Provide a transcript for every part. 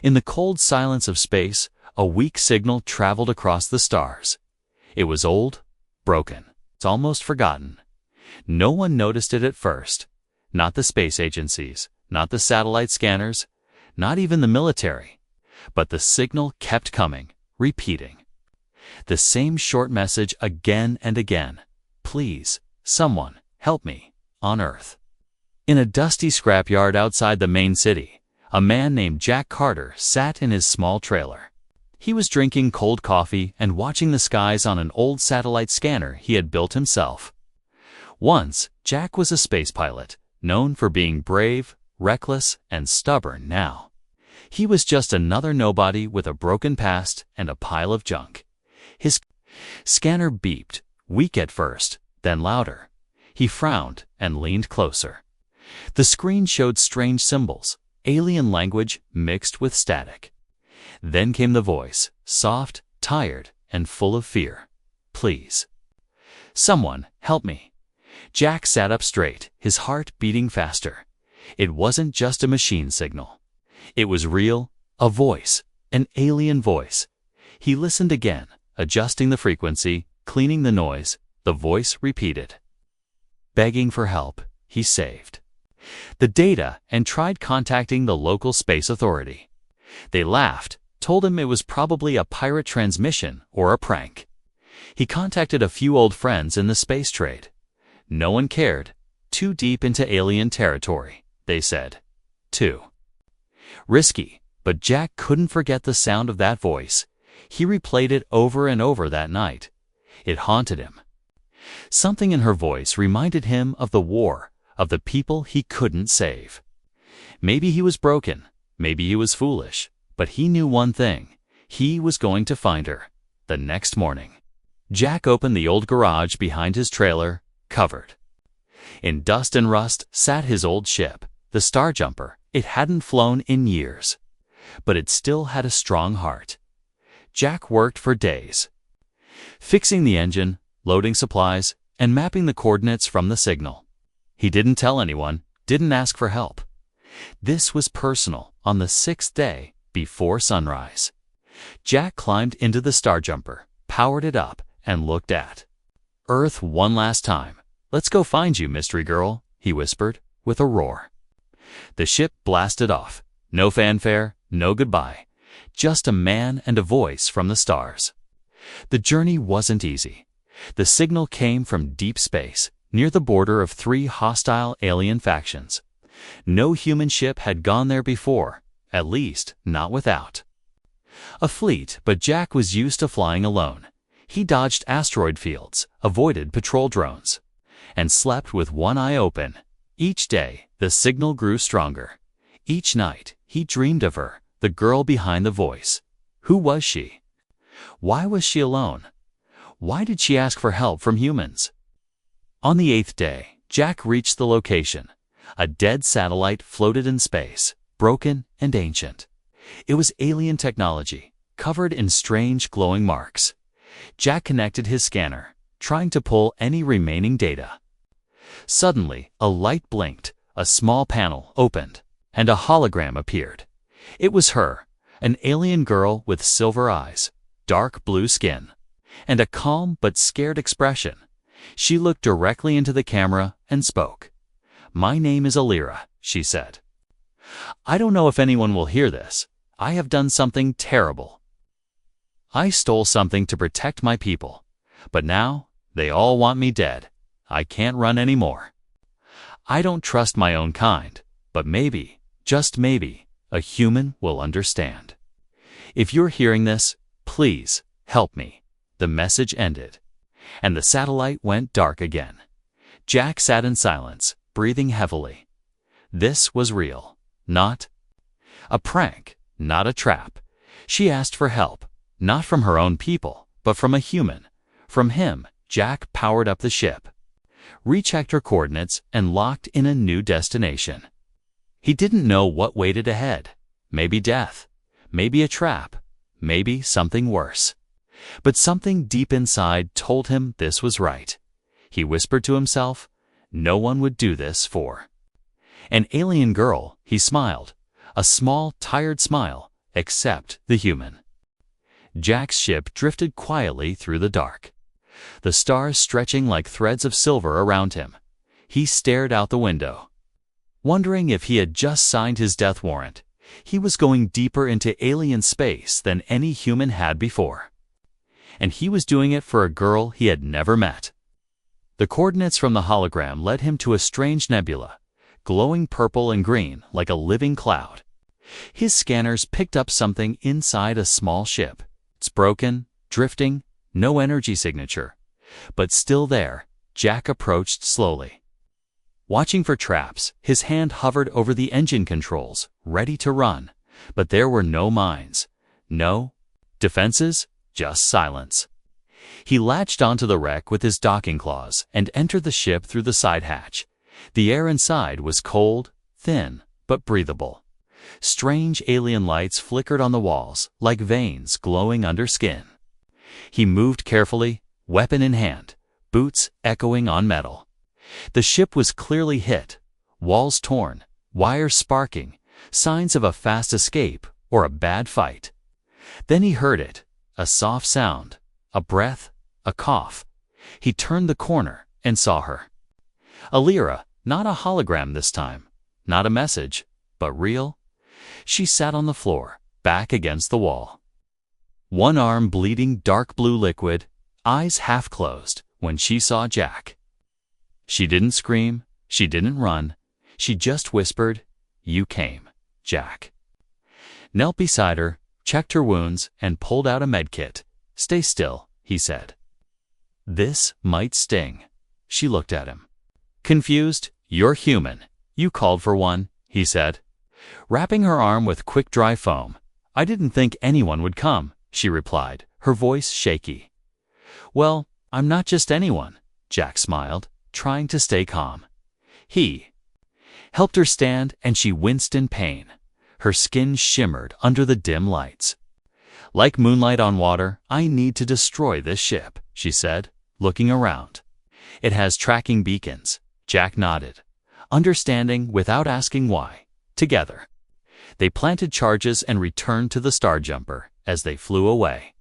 In the cold silence of space, a weak signal traveled across the stars. It was old, broken, it's almost forgotten. No one noticed it at first. Not the space agencies, not the satellite scanners, not even the military. But the signal kept coming, repeating. The same short message again and again. Please, someone, help me, on Earth. In a dusty scrapyard outside the main city, a man named Jack Carter sat in his small trailer. He was drinking cold coffee and watching the skies on an old satellite scanner he had built himself. Once, Jack was a space pilot, known for being brave, reckless, and stubborn. Now, he was just another nobody with a broken past and a pile of junk. His scanner beeped, weak at first, then louder. He frowned and leaned closer. The screen showed strange symbols, alien language mixed with static. Then came the voice, soft, tired, and full of fear. Please. Someone, help me. Jack sat up straight, his heart beating faster. It wasn't just a machine signal. It was real, a voice, an alien voice. He listened again, adjusting the frequency, cleaning the noise. The voice repeated. Begging for help, he saved the data and tried contacting the local space authority. They laughed, told him it was probably a pirate transmission or a prank. He contacted a few old friends in the space trade. No one cared. Too deep into alien territory, they said. Too risky, but Jack couldn't forget the sound of that voice. He replayed it over and over that night. It haunted him. Something in her voice reminded him of the war, of the people he couldn't save. Maybe he was broken, maybe he was foolish, but he knew one thing. He was going to find her. The next morning, Jack opened the old garage behind his trailer, covered in dust and rust, sat his old ship, the Star Jumper. It hadn't flown in years, but it still had a strong heart. Jack worked for days, fixing the engine, loading supplies, and mapping the coordinates from the signal. He didn't tell anyone, didn't ask for help. This was personal. On the 6th day, before sunrise, Jack climbed into the Star Jumper, powered it up, and looked at Earth one last time. Let's go find you, mystery girl, he whispered, with a roar. The ship blasted off. No fanfare, no goodbye. Just a man and a voice from the stars. The journey wasn't easy. The signal came from deep space, near the border of 3 hostile alien factions. No human ship had gone there before, at least not without a fleet, but Jack was used to flying alone. He dodged asteroid fields, avoided patrol drones, and slept with one eye open. Each day, the signal grew stronger. Each night, he dreamed of her, the girl behind the voice. Who was she? Why was she alone? Why did she ask for help from humans? On the 8th day, Jack reached the location. A dead satellite floated in space, broken and ancient. It was alien technology, covered in strange glowing marks. Jack connected his scanner, trying to pull any remaining data. Suddenly, a light blinked, a small panel opened, and a hologram appeared. It was her, an alien girl with silver eyes, dark blue skin, and a calm but scared expression. She looked directly into the camera and spoke. My name is Alira, she said. I don't know if anyone will hear this. I have done something terrible. I stole something to protect my people, but now they all want me dead. I can't run anymore. I don't trust my own kind, but maybe, just maybe, a human will understand. If you're hearing this, please help me. The message ended, and the satellite went dark again. Jack sat in silence, breathing heavily. This was real, not a prank, not a trap. She asked for help, not from her own people, but from a human. From him, Jack powered up the ship, rechecked her coordinates, and locked in a new destination. He didn't know what waited ahead. Maybe death, maybe a trap, maybe something worse. But something deep inside told him this was right. He whispered to himself, no one would do this for an alien girl. He smiled, a small, tired smile, except the human. Jack's ship drifted quietly through the dark, the stars stretching like threads of silver around him. He stared out the window, wondering if he had just signed his death warrant. He was going deeper into alien space than any human had before. And he was doing it for a girl he had never met. The coordinates from the hologram led him to a strange nebula, glowing purple and green like a living cloud. His scanners picked up something inside a small ship. It's broken, drifting, no energy signature. But still there, Jack approached slowly. Watching for traps, his hand hovered over the engine controls, ready to run. But there were no mines, no defenses, just silence. He latched onto the wreck with his docking claws and entered the ship through the side hatch. The air inside was cold, thin, but breathable. Strange alien lights flickered on the walls, like veins glowing under skin. He moved carefully, weapon in hand, boots echoing on metal. The ship was clearly hit, walls torn, wires sparking, signs of a fast escape or a bad fight. Then he heard it, a soft sound, a breath, a cough. He turned the corner and saw her. Alira, not a hologram this time, not a message, but real. She sat on the floor, back against the wall. One arm bleeding dark blue liquid, eyes half closed when she saw Jack. She didn't scream, she didn't run, she just whispered, "You came, Jack." Knelt beside her, checked her wounds, and pulled out a medkit. "Stay still," he said. "This might sting." She looked at him. Confused. "You're human. You called for one," he said, wrapping her arm with quick dry foam. "I didn't think anyone would come," she replied, her voice shaky. "Well, I'm not just anyone," Jack smiled, trying to stay calm. He helped her stand, and she winced in pain. Her skin shimmered under the dim lights. "Like moonlight on water, I need to destroy this ship," she said, looking around. "It has tracking beacons." Jack nodded, understanding without asking why. Together, they planted charges and returned to the Star Jumper as they flew away.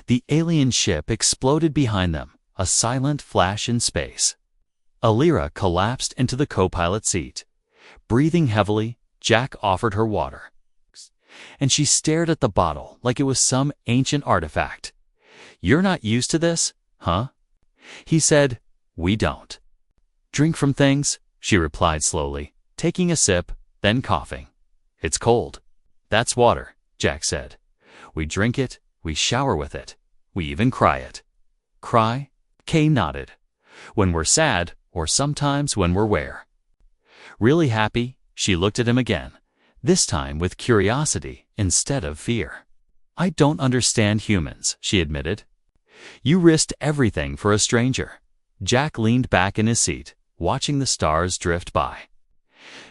The alien ship exploded behind them, a silent flash in space. Alira collapsed into the co-pilot seat. Breathing heavily, Jack offered her water, and she stared at the bottle like it was some ancient artifact. "You're not used to this, huh?" He said, "We don't drink from things," she replied slowly, taking a sip, then coughing. "It's cold." "That's water," Jack said. "We drink it, we shower with it, we even cry it." "Cry?" Kay nodded. "When we're sad, or sometimes when we're where?" "Really happy?" She looked at him again, this time with curiosity instead of fear. "I don't understand humans," she admitted. "You risked everything for a stranger." Jack leaned back in his seat, watching the stars drift by.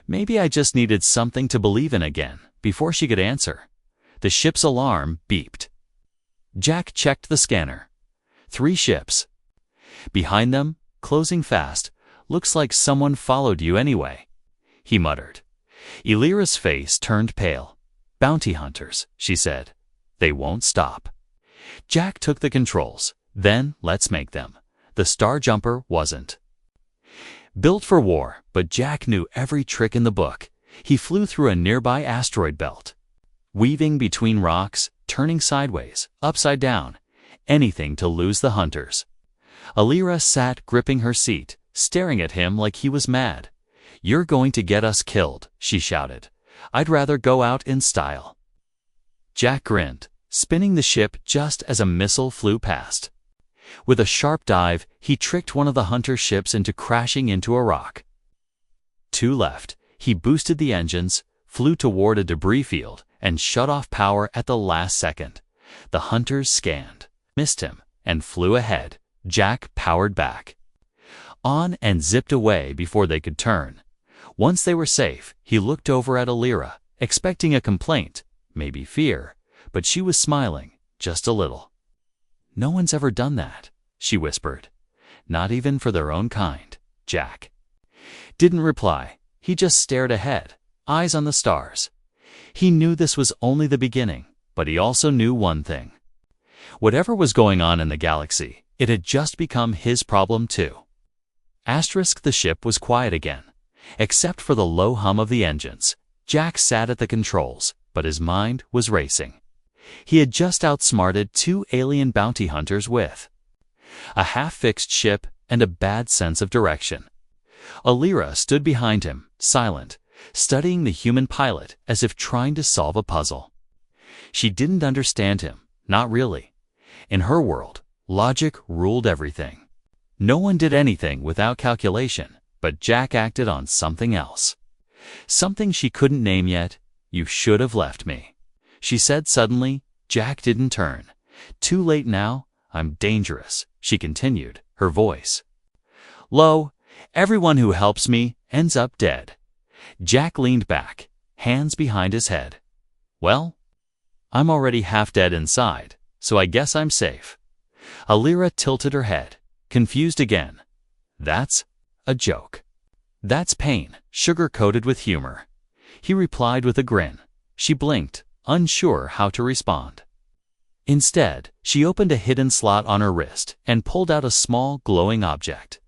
"Maybe I just needed something to believe in again." Before she could answer, the ship's alarm beeped. Jack checked the scanner. 3 ships. Behind them, closing fast. "Looks like someone followed you anyway," he muttered. Alira's face turned pale. "Bounty hunters," she said. "They won't stop." Jack took the controls. "Then let's make them." The Star Jumper wasn't built for war, but Jack knew every trick in the book. He flew through a nearby asteroid belt, weaving between rocks, turning sideways, upside down, anything to lose the hunters. Alira sat gripping her seat, staring at him like he was mad. "You're going to get us killed," she shouted. "I'd rather go out in style." Jack grinned, spinning the ship just as a missile flew past. With a sharp dive, he tricked one of the hunter ships into crashing into a rock. 2 left. He boosted the engines, flew toward a debris field, and shut off power at the last second. The hunters scanned, missed him, and flew ahead. Jack powered back on and zipped away before they could turn. Once they were safe, he looked over at Alira, expecting a complaint, maybe fear, but she was smiling, just a little. "No one's ever done that," she whispered. "Not even for their own kind." Jack didn't reply. He just stared ahead, eyes on the stars. He knew this was only the beginning, but he also knew one thing. Whatever was going on in the galaxy, it had just become his problem too. The ship was quiet again. Except for the low hum of the engines, Jack sat at the controls, but his mind was racing. He had just outsmarted 2 alien bounty hunters with a half-fixed ship and a bad sense of direction. Alira stood behind him, silent, studying the human pilot as if trying to solve a puzzle. She didn't understand him, not really. In her world, logic ruled everything. No one did anything without calculation, but Jack acted on something else. Something she couldn't name yet. "You should have left me," she said suddenly. Jack didn't turn. "Too late now. I'm dangerous," she continued, her voice low. "Everyone who helps me ends up dead." Jack leaned back, hands behind his head. "Well, I'm already half dead inside, so I guess I'm safe." Alira tilted her head, confused again. "That's a joke." "That's pain, sugar-coated with humor," he replied with a grin. She blinked, unsure how to respond. Instead, she opened a hidden slot on her wrist and pulled out a small, glowing object.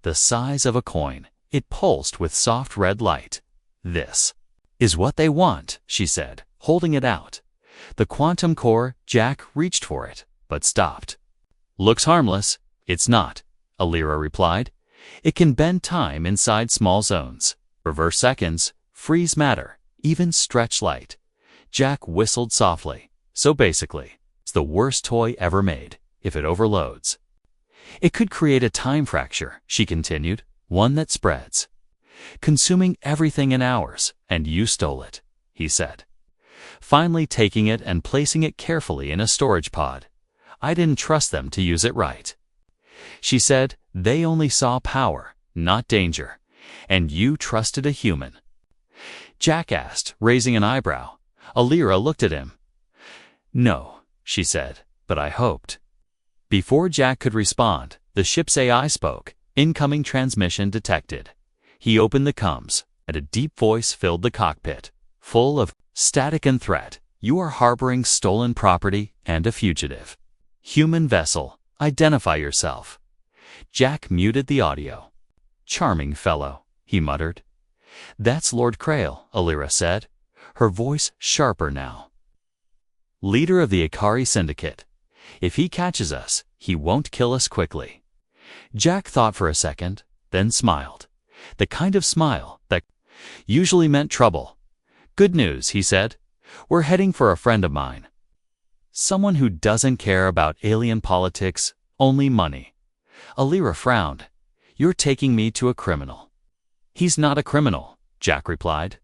The size of a coin, it pulsed with soft red light. "This is what they want," she said, holding it out. The quantum core. Jack reached for it, but stopped. "Looks harmless." "It's not," Alira replied. "It can bend time inside small zones, reverse seconds, freeze matter, even stretch light." Jack whistled softly. "So basically, it's the worst toy ever made, if it overloads." "It could create a time fracture," she continued, "one that spreads, consuming everything in hours, and you stole it," he said, finally taking it and placing it carefully in a storage pod. "I didn't trust them to use it right." She said, "They only saw power, not danger, and you trusted a human." Jack asked, raising an eyebrow. Alira looked at him. "No," she said, "but I hoped." Before Jack could respond, the ship's AI spoke. "Incoming transmission detected." He opened the comms, and a deep voice filled the cockpit, full of static and threat. "You are harboring stolen property and a fugitive. Human vessel, identify yourself." Jack muted the audio. "Charming fellow," he muttered. "That's Lord Crail," Alira said, her voice sharper now. "Leader of the Ikari Syndicate. If he catches us, he won't kill us quickly." Jack thought for a second, then smiled. The kind of smile that usually meant trouble. "Good news," he said. "We're heading for a friend of mine. Someone who doesn't care about alien politics, only money." Alira frowned. "You're taking me to a criminal." "He's not a criminal," Jack replied.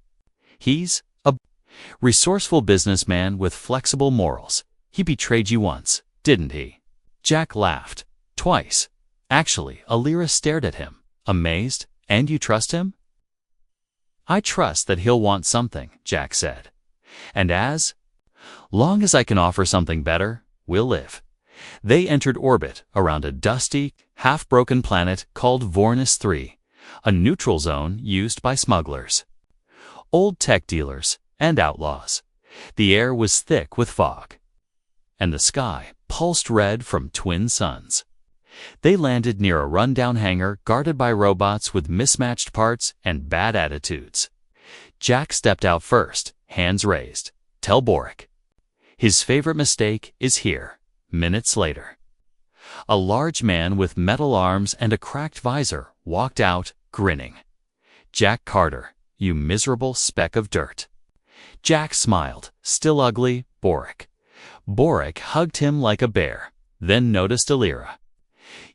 "He's a resourceful businessman with flexible morals. He betrayed you once, didn't he?" Jack laughed. "Twice." Actually, Alira stared at him, amazed. "And you trust him?" "I trust that he'll want something," Jack said. "And as long as I can offer something better, we'll live." They entered orbit around a dusty, half-broken planet called Vorenus 3, a neutral zone used by smugglers, old tech dealers, and outlaws. The air was thick with fog, and the sky pulsed red from twin suns. They landed near a rundown hangar guarded by robots with mismatched parts and bad attitudes. Jack stepped out first, hands raised. "Tell Boric. His favorite mistake is here." Minutes later, a large man with metal arms and a cracked visor walked out, grinning. "Jack Carter, you miserable speck of dirt." Jack smiled, still ugly. "Boric." Boric hugged him like a bear, then noticed Alira.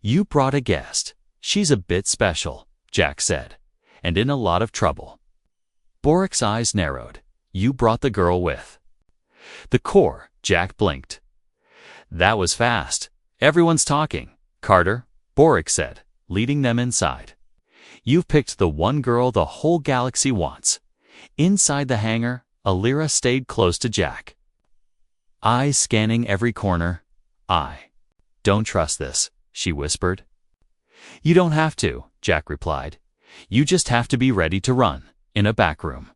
"You brought a guest. She's a bit special," Jack said, "and in a lot of trouble." Boric's eyes narrowed. "You brought the girl with the core." Jack blinked. "That was fast. Everyone's talking." "Carter," Boric said, leading them inside. "You've picked the one girl the whole galaxy wants." Inside the hangar, Alira stayed close to Jack, eyes scanning every corner. "I don't trust this," she whispered. "You don't have to," Jack replied. "You just have to be ready to run in a back room."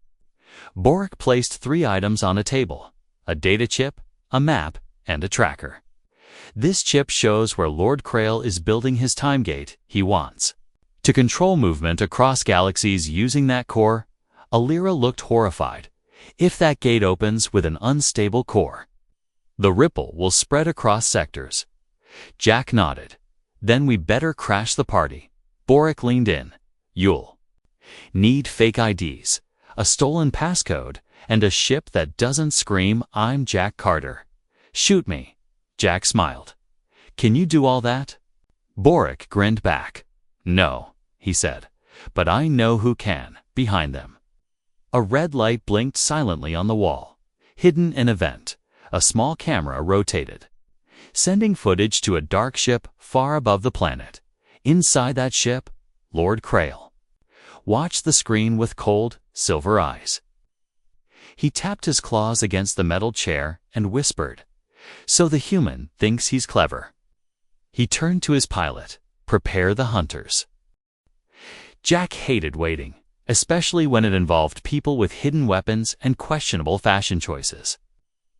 Boric placed 3 items on a table: a data chip, a map, and a tracker. This chip shows where Lord Krail is building his time gate he wants. To control movement across galaxies using that core, Alira looked horrified. If that gate opens with an unstable core, the ripple will spread across sectors. Jack nodded. Then we better crash the party. Boric leaned in. You'll need fake IDs, a stolen passcode, and a ship that doesn't scream, "I'm Jack Carter. Shoot me." Jack smiled. Can you do all that? Boric grinned back. No, he said, but I know who can, behind them. A red light blinked silently on the wall. Hidden in a vent, a small camera rotated, sending footage to a dark ship far above the planet. Inside that ship, Lord Krail watched the screen with cold, silver eyes. He tapped his claws against the metal chair and whispered, "So the human thinks he's clever." He turned to his pilot. "Prepare the hunters." Jack hated waiting, especially when it involved people with hidden weapons and questionable fashion choices.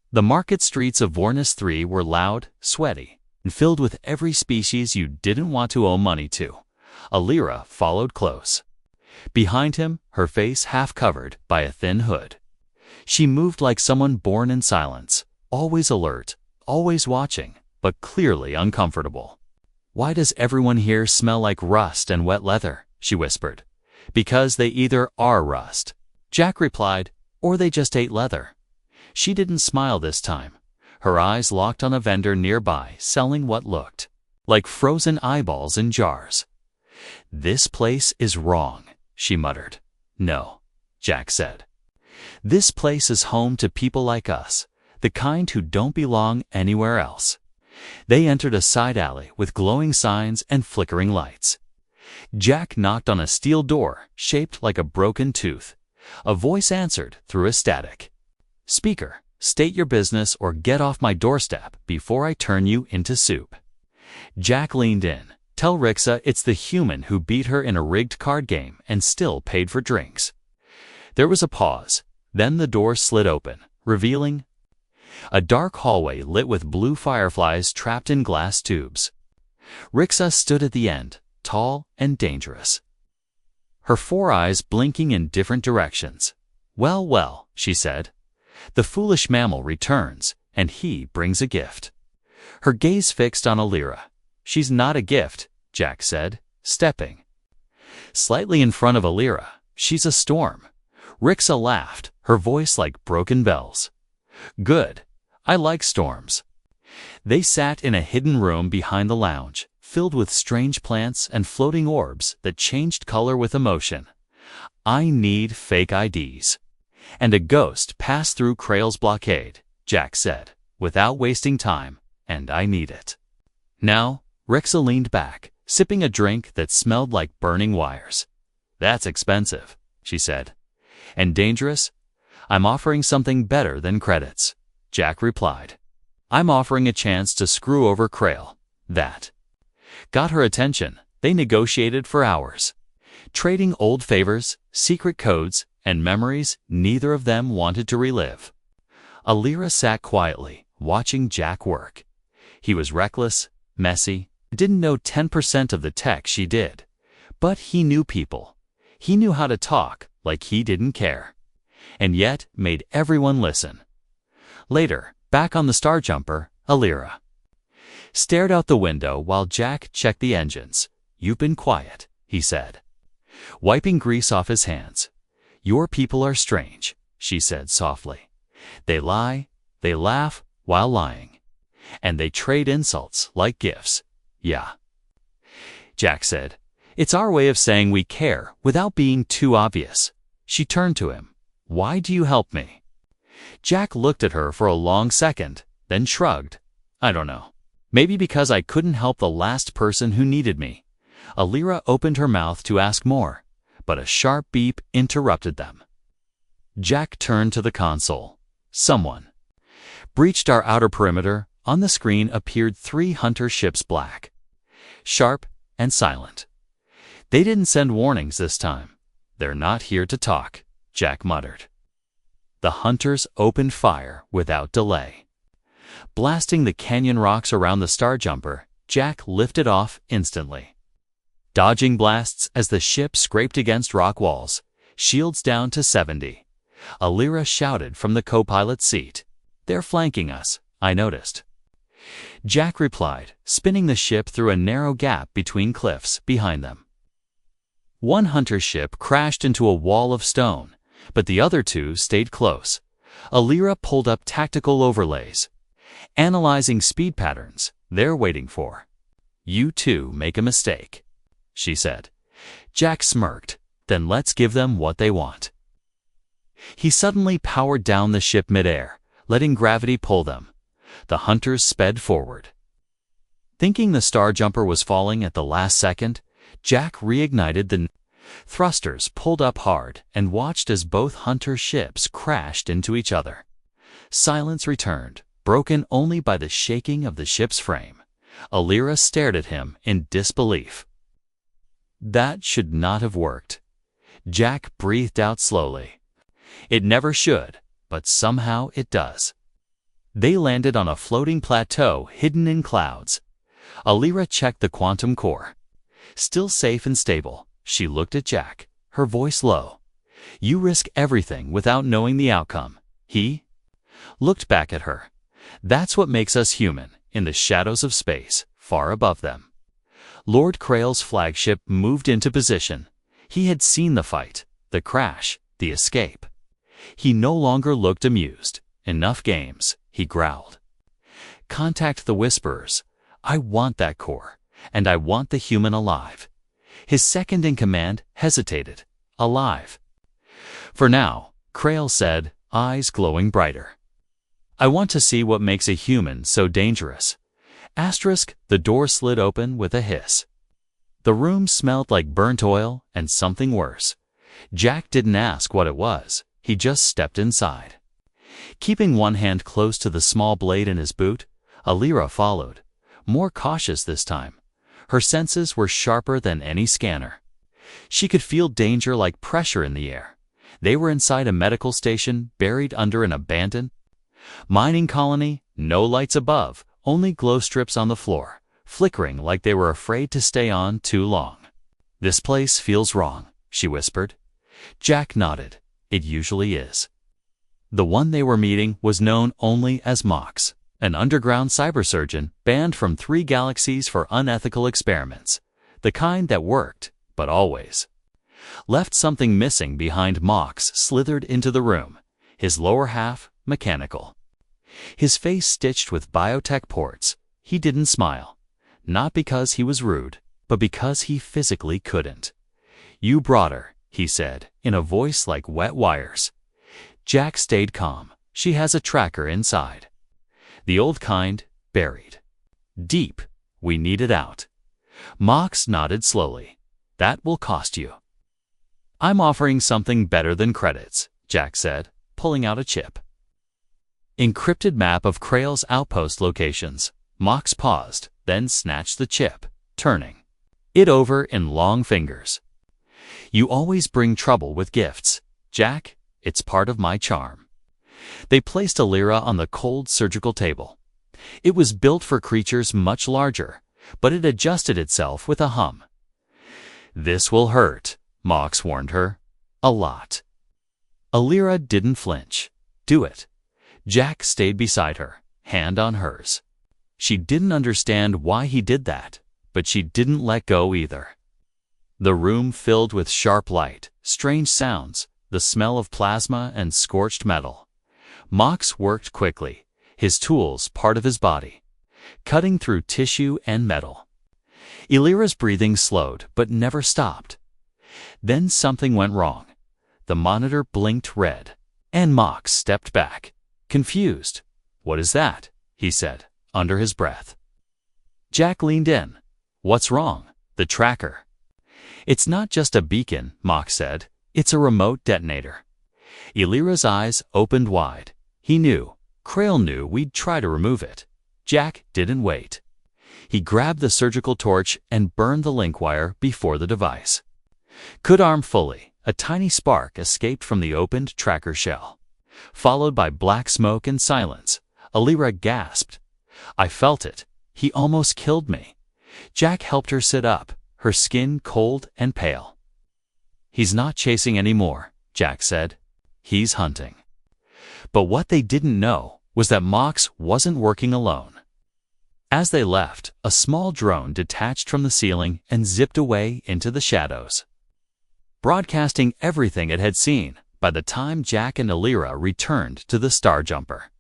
The market streets of Vornis 3 were loud, sweaty, and filled with every species you didn't want to owe money to. Alira followed close. Behind him, her face half covered by a thin hood. She moved like someone born in silence, always alert, always watching, but clearly uncomfortable. "Why does everyone here smell like rust and wet leather?" she whispered. "Because they either are rust," Jack replied, "or they just ate leather." She didn't smile this time. Her eyes locked on a vendor nearby selling what looked like frozen eyeballs in jars. "This place is wrong," she muttered. "No," Jack said. "This place is home to people like us, the kind who don't belong anywhere else." They entered a side alley with glowing signs and flickering lights. Jack knocked on a steel door shaped like a broken tooth. A voice answered through a static speaker. "State your business or get off my doorstep before I turn you into soup." Jack leaned in. "Tell Rixa it's the human who beat her in a rigged card game and still paid for drinks." There was a pause. Then the door slid open, revealing a dark hallway lit with blue fireflies trapped in glass tubes. Rixa stood at the end, tall and dangerous, her 4 eyes blinking in different directions. "Well, well," she said. "The foolish mammal returns, and he brings a gift." Her gaze fixed on Alira. "She's not a gift," Jack said, stepping slightly in front of Alira. "She's a storm." Rixa laughed, her voice like broken bells. "Good. I like storms." They sat in a hidden room behind the lounge, filled with strange plants and floating orbs that changed color with emotion. "I need fake IDs." "And a ghost passed through Krail's blockade," Jack said, without wasting time, "and I need it." Now, Rixa leaned back, sipping a drink that smelled like burning wires. "That's expensive," she said. "And dangerous?" "I'm offering something better than credits," Jack replied. "I'm offering a chance to screw over Krail." That got her attention. They negotiated for hours, trading old favors, secret codes, and memories neither of them wanted to relive. Alira sat quietly, watching Jack work. He was reckless, messy, didn't know 10% of the tech she did. But he knew people. He knew how to talk like he didn't care, and yet made everyone listen. Later, back on the Starjumper, Alira stared out the window while Jack checked the engines. "You've been quiet," he said, wiping grease off his hands. "Your people are strange," she said softly. "They lie, they laugh while lying, and they trade insults like gifts." "Yeah," Jack said. "It's our way of saying we care without being too obvious." She turned to him. "Why do you help me?" Jack looked at her for a long second, then shrugged. "I don't know. Maybe because I couldn't help the last person who needed me." Alira opened her mouth to ask more, but a sharp beep interrupted them. Jack turned to the console. "Someone breached our outer perimeter." On the screen appeared 3 hunter ships, black, sharp, and silent. "They didn't send warnings this time." "They're not here to talk," Jack muttered. The hunters opened fire without delay. Blasting the canyon rocks around the Star Jumper, Jack lifted off instantly. Dodging blasts as the ship scraped against rock walls, shields down to 70. Alira shouted from the co-pilot's seat. "They're flanking us, I noticed." Jack replied, spinning the ship through a narrow gap between cliffs behind them. One hunter ship crashed into a wall of stone, but the other two stayed close. Alira pulled up tactical overlays, analyzing speed patterns they're waiting for. "You two make a mistake," she said. Jack smirked. "Then let's give them what they want." He suddenly powered down the ship midair, letting gravity pull them. The hunters sped forward. Thinking the Star Jumper was falling at the last second, Jack reignited the thrusters, pulled up hard, and watched as both hunter ships crashed into each other. Silence returned, broken only by the shaking of the ship's frame. Alira stared at him in disbelief. "That should not have worked." Jack breathed out slowly. "It never should, but somehow it does." They landed on a floating plateau hidden in clouds. Alira checked the quantum core. Still safe and stable, she looked at Jack, her voice low. "You risk everything without knowing the outcome." He looked back at her. "That's what makes us human, in the shadows of space, far above them." Lord Crail's flagship moved into position. He had seen the fight, the crash, the escape. He no longer looked amused. "Enough games," he growled. "Contact the Whisperers. I want that core, and I want the human alive." His second-in-command hesitated. "Alive." "For now," Crail said, eyes glowing brighter. "I want to see what makes a human so dangerous." The door slid open with a hiss. The room smelled like burnt oil and something worse. Jack didn't ask what it was. He just stepped inside. Keeping one hand close to the small blade in his boot, Alira followed, more cautious this time. Her senses were sharper than any scanner. She could feel danger like pressure in the air. They were inside a medical station buried under an abandoned mining colony, no lights above, only glow strips on the floor, flickering like they were afraid to stay on too long. "This place feels wrong," she whispered. Jack nodded. "It usually is." The one they were meeting was known only as Mox, an underground cybersurgeon banned from 3 galaxies for unethical experiments, the kind that worked, but always left something missing behind. Mox slithered into the room, his lower half mechanical, his face stitched with biotech ports. He didn't smile, not because he was rude, but because he physically couldn't. "You brought her," he said, in a voice like wet wires. Jack stayed calm. "She has a tracker inside. The old kind, buried deep. We need it out." Mox nodded slowly. "That will cost you." "I'm offering something better than credits," Jack said, pulling out a chip. Encrypted map of Crail's outpost locations. Mox paused, then snatched the chip, turning it over in long fingers. "You always bring trouble with gifts, Jack. It's part of my charm." They placed Alira on the cold surgical table. It was built for creatures much larger, but it adjusted itself with a hum. "This will hurt," Mox warned her. "A lot." Alira didn't flinch. "Do it." Jack stayed beside her, hand on hers. She didn't understand why he did that, but she didn't let go either. The room filled with sharp light, strange sounds, the smell of plasma and scorched metal. Mox worked quickly, his tools part of his body, cutting through tissue and metal. Alira's breathing slowed but never stopped. Then something went wrong. The monitor blinked red, and Mox stepped back, confused. "What is that?" he said, under his breath. Jack leaned in. "What's wrong?" "The tracker." "It's not just a beacon," Mox said. "It's a remote detonator." Alira's eyes opened wide. He knew, Crail knew we'd try to remove it. Jack didn't wait. He grabbed the surgical torch and burned the link wire before the device. Could arm fully, a tiny spark escaped from the opened tracker shell. Followed by black smoke and silence. Alira gasped. I felt it. He almost killed me. Jack helped her sit up, her skin cold and pale. He's not chasing anymore, Jack said. He's hunting. But what they didn't know was that Mox wasn't working alone. As they left, a small drone detached from the ceiling and zipped away into the shadows, broadcasting everything it had seen by the time Jack and Alira returned to the Star Jumper.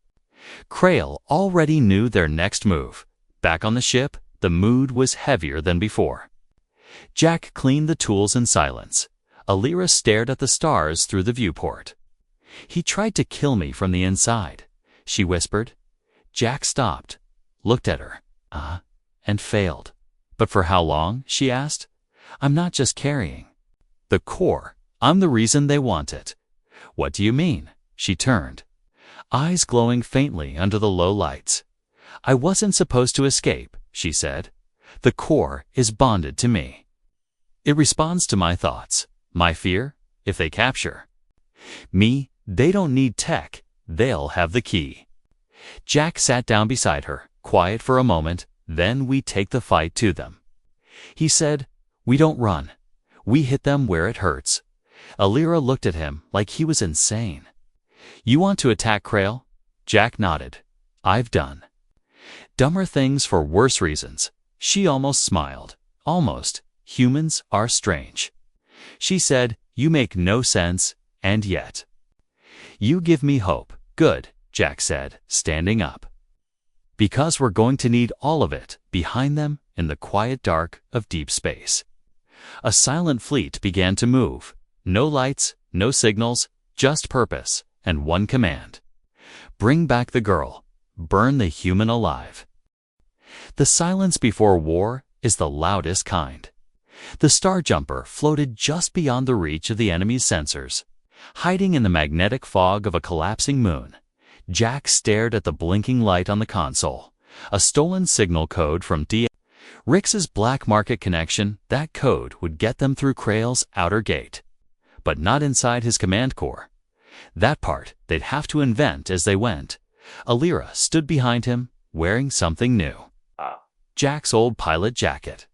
Krail already knew their next move. Back on the ship, the mood was heavier than before. Jack cleaned the tools in silence. Alira stared at the stars through the viewport. He tried to kill me from the inside, she whispered. Jack stopped, looked at her, and failed. But for how long? She asked. I'm not just carrying the core. I'm the reason they want it. What do you mean? She turned, eyes glowing faintly under the low lights. I wasn't supposed to escape, she said. The core is bonded to me. It responds to my thoughts, my fear, if they capture me. They don't need tech, they'll have the key. Jack sat down beside her, quiet for a moment. Then we take the fight to them. He said, we don't run. We hit them where it hurts. Alira looked at him like he was insane. You want to attack Krail? Jack nodded. I've done dumber things for worse reasons. She almost smiled. Almost. Humans are strange. She said, you make no sense, and yet you give me hope. Good, Jack said, standing up. Because we're going to need all of it. Behind them, in the quiet dark of deep space, a silent fleet began to move. No lights, no signals, just purpose and one command. Bring back the girl. Burn the human alive. The silence before war is the loudest kind. The Star Jumper floated just beyond the reach of the enemy's sensors, hiding in the magnetic fog of a collapsing moon. Jack stared at the blinking light on the console, a stolen signal code from Rix's black market connection. That code would get them through Krail's outer gate, but not inside his command core. That part they'd have to invent as they went. Alira stood behind him, wearing something new. Jack's old pilot jacket.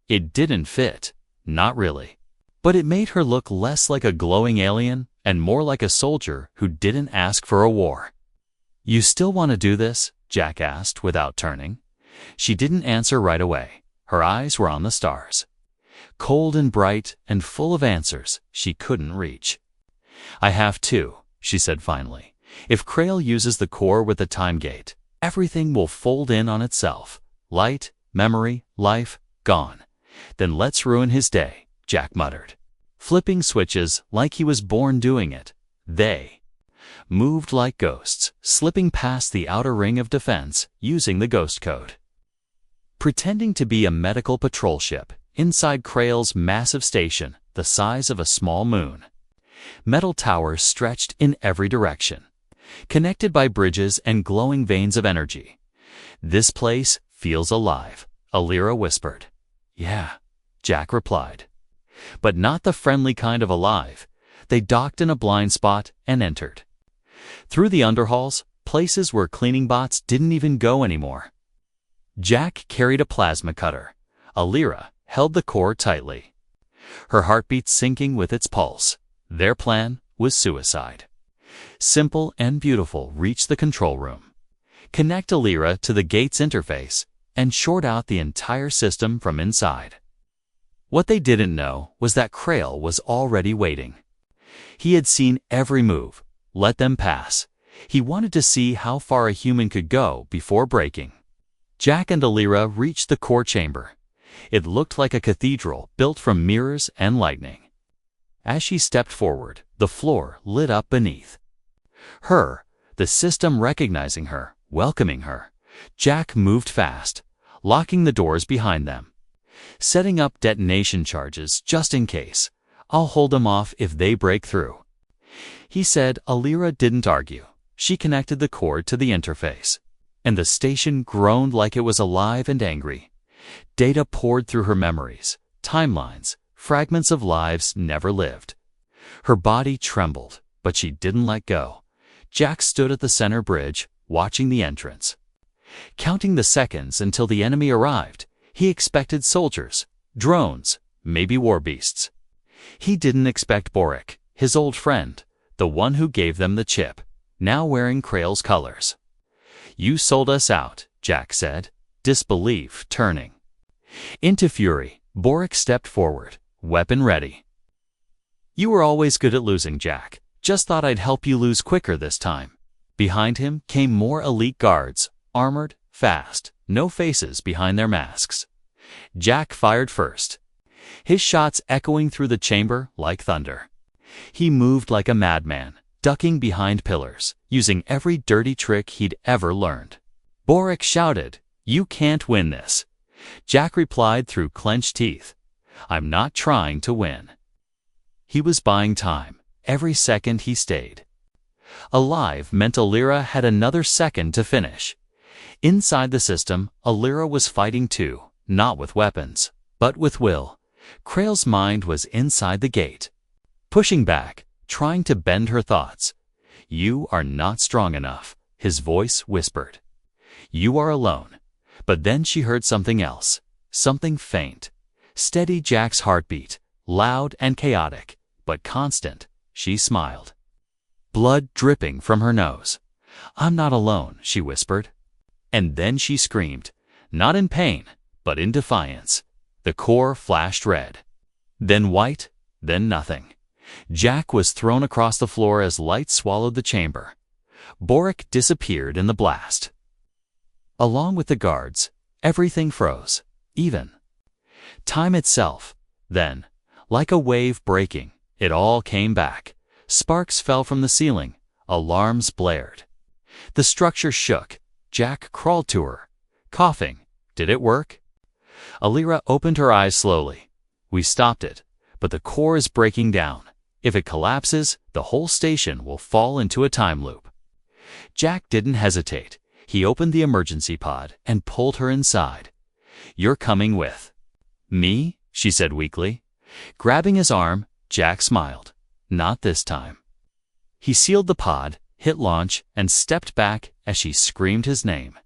It didn't fit, not really, but it made her look less like a glowing alien and more like a soldier who didn't ask for a war. You still want to do this? Jack asked without turning. She didn't answer right away. Her eyes were on the stars, cold and bright and full of answers she couldn't reach. I have to, she said finally. If Krail uses the core with the time gate, everything will fold in on itself. Light, memory, life, gone. Then let's ruin his day, Jack muttered, flipping switches like he was born doing it. They moved like ghosts, slipping past the outer ring of defense using the ghost code. Pretending to be a medical patrol ship inside Krail's massive station, the size of a small moon. Metal towers stretched in every direction, connected by bridges and glowing veins of energy. This place feels alive, Alira whispered. Yeah, Jack replied. But not the friendly kind of alive. They docked in a blind spot and entered. Through the underhalls, places where cleaning bots didn't even go anymore. Jack carried a plasma cutter. Alira held the core tightly, her heartbeat syncing with its pulse. Their plan was suicide. Simple and beautiful. Reach the control room, connect Alira to the gate's interface, and short out the entire system from inside. What they didn't know was that Krail was already waiting. He had seen every move. Let them pass. He wanted to see how far a human could go before breaking. Jack and Alira reached the core chamber. It looked like a cathedral built from mirrors and lightning. As she stepped forward, the floor lit up beneath her, the system recognizing her, welcoming her. Jack moved fast, locking the doors behind them, setting up detonation charges just in case. I'll hold them off if they break through, he said. Alira didn't argue. She connected the cord to the interface, and the station groaned like it was alive and angry. Data poured through her memories, timelines, fragments of lives never lived. Her body trembled, but she didn't let go. Jack stood at the center bridge, watching the entrance. Counting the seconds until the enemy arrived, he expected soldiers, drones, maybe war beasts. He didn't expect Boric, his old friend, the one who gave them the chip, now wearing Krail's colors. "You sold us out," Jack said, disbelief turning. Into fury, Boric stepped forward, weapon ready. "You were always good at losing, Jack. Just thought I'd help you lose quicker this time." Behind him came more elite guards, armored, fast, no faces behind their masks. Jack fired first, his shots echoing through the chamber like thunder. He moved like a madman, ducking behind pillars, using every dirty trick he'd ever learned. Boric shouted, "You can't win this." Jack replied through clenched teeth, "I'm not trying to win." He was buying time, every second he stayed. Alive meant Alira had another second to finish. Inside the system, Alira was fighting too, not with weapons, but with will. Krail's mind was inside the gate, pushing back, trying to bend her thoughts. "You are not strong enough," his voice whispered. "You are alone." But then she heard something else, something faint. Steady Jack's heartbeat, loud and chaotic, but constant. She smiled, blood dripping from her nose. "I'm not alone," she whispered. And then she screamed, not in pain, but in defiance. The core flashed red, then white, then nothing. Jack was thrown across the floor as light swallowed the chamber. Boric disappeared in the blast. Along with the guards, everything froze, even time itself. Then, like a wave breaking, it all came back. Sparks fell from the ceiling, alarms blared. The structure shook. Jack crawled to her, coughing. "Did it work?" Alira opened her eyes slowly. "We stopped it, but the core is breaking down. If it collapses, the whole station will fall into a time loop." Jack didn't hesitate. He opened the emergency pod and pulled her inside. "You're coming with me," she said weakly. Grabbing his arm, Jack smiled. Not this time. He sealed the pod, hit launch, and stepped back as she screamed his name.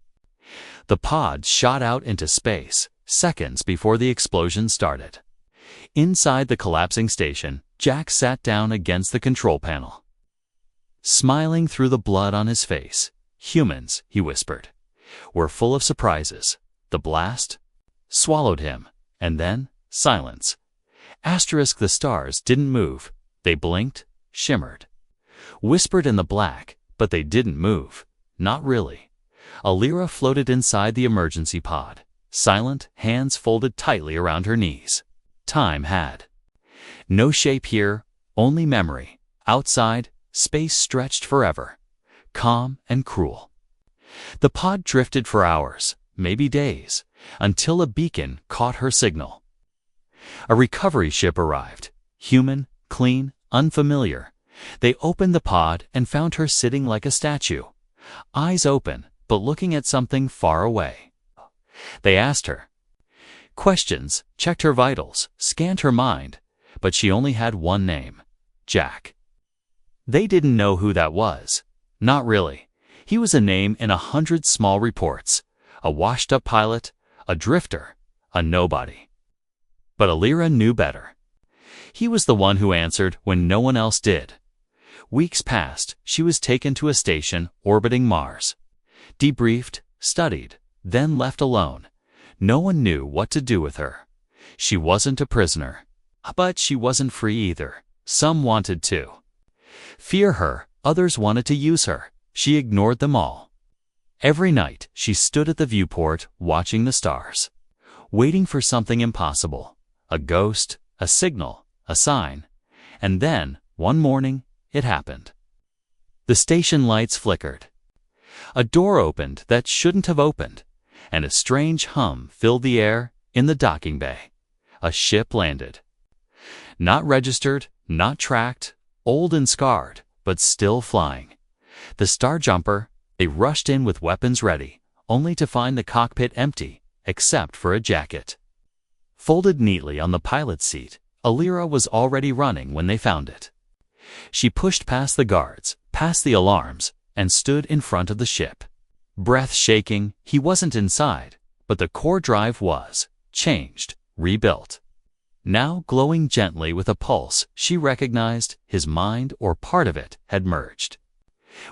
The pod shot out into space, seconds before the explosion started. Inside the collapsing station, Jack sat down against the control panel, smiling through the blood on his face. "Humans," he whispered, "were full of surprises. The blast swallowed him, and then silence. Asterisk the stars didn't move. They blinked, shimmered, whispered in the black, but they didn't move. Not really." Alira floated inside the emergency pod, silent, hands folded tightly around her knees. Time had no shape here, only memory. Outside, space stretched forever, calm and cruel. The pod drifted for hours, maybe days, until a beacon caught her signal. A recovery ship arrived, human, clean, unfamiliar. They opened the pod and found her sitting like a statue, eyes open, but looking at something far away. They asked her questions, checked her vitals, scanned her mind, but she only had one name: Jack. They didn't know who that was. Not really. He was a name in 100 small reports, a washed-up pilot, a drifter, a nobody. But Alira knew better. He was the one who answered when no one else did. Weeks passed. She was taken to a station orbiting Mars, debriefed, studied, then left alone. No one knew what to do with her. She wasn't a prisoner, but she wasn't free either. Some wanted to fear her, others wanted to use her. She ignored them all. Every night, she stood at the viewport, watching the stars, waiting for something impossible, a ghost, a signal, a sign. And then, one morning, it happened. The station lights flickered. A door opened that shouldn't have opened, and a strange hum filled the air in the docking bay. A ship landed. Not registered, not tracked, old and scarred, but still flying. The Star Jumper. They rushed in with weapons ready, only to find the cockpit empty, except for a jacket folded neatly on the pilot's seat. Alira was already running when they found it. She pushed past the guards, past the alarms, and stood in front of the ship. Breath shaking, he wasn't inside, but the core drive was changed, rebuilt. Now glowing gently with a pulse, she recognized his mind or part of it had merged.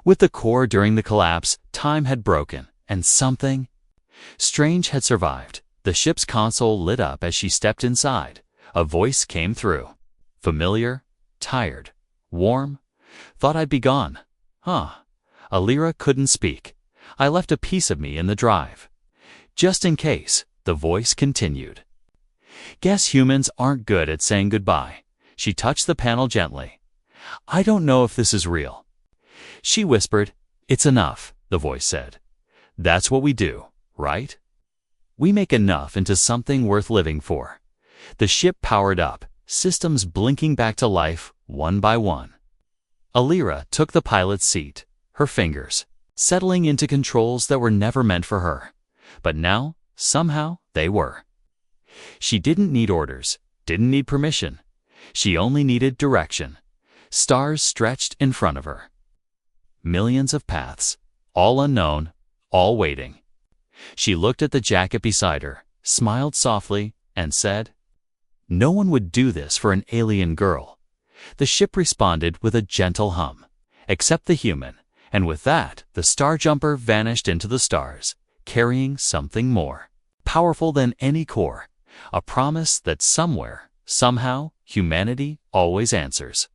With the core during the collapse, time had broken, and something strange had survived. The ship's console lit up as she stepped inside. A voice came through. Familiar, tired, warm. Thought I'd be gone. Huh. Alira couldn't speak. I left a piece of me in the drive. Just in case, the voice continued. Guess humans aren't good at saying goodbye. She touched the panel gently. I don't know if this is real. She whispered. It's enough, the voice said. That's what we do, right? We make enough into something worth living for. The ship powered up, systems blinking back to life one by one. Alira took the pilot's seat, her fingers settling into controls that were never meant for her. But now, somehow, they were. She didn't need orders, didn't need permission. She only needed direction. Stars stretched in front of her. Millions of paths, all unknown, all waiting. She looked at the jacket beside her, smiled softly, and said, No one would do this for an alien girl. The ship responded with a gentle hum. Except the human, and with that, the star jumper vanished into the stars, carrying something more powerful than any core, a promise that somewhere, somehow, humanity always answers.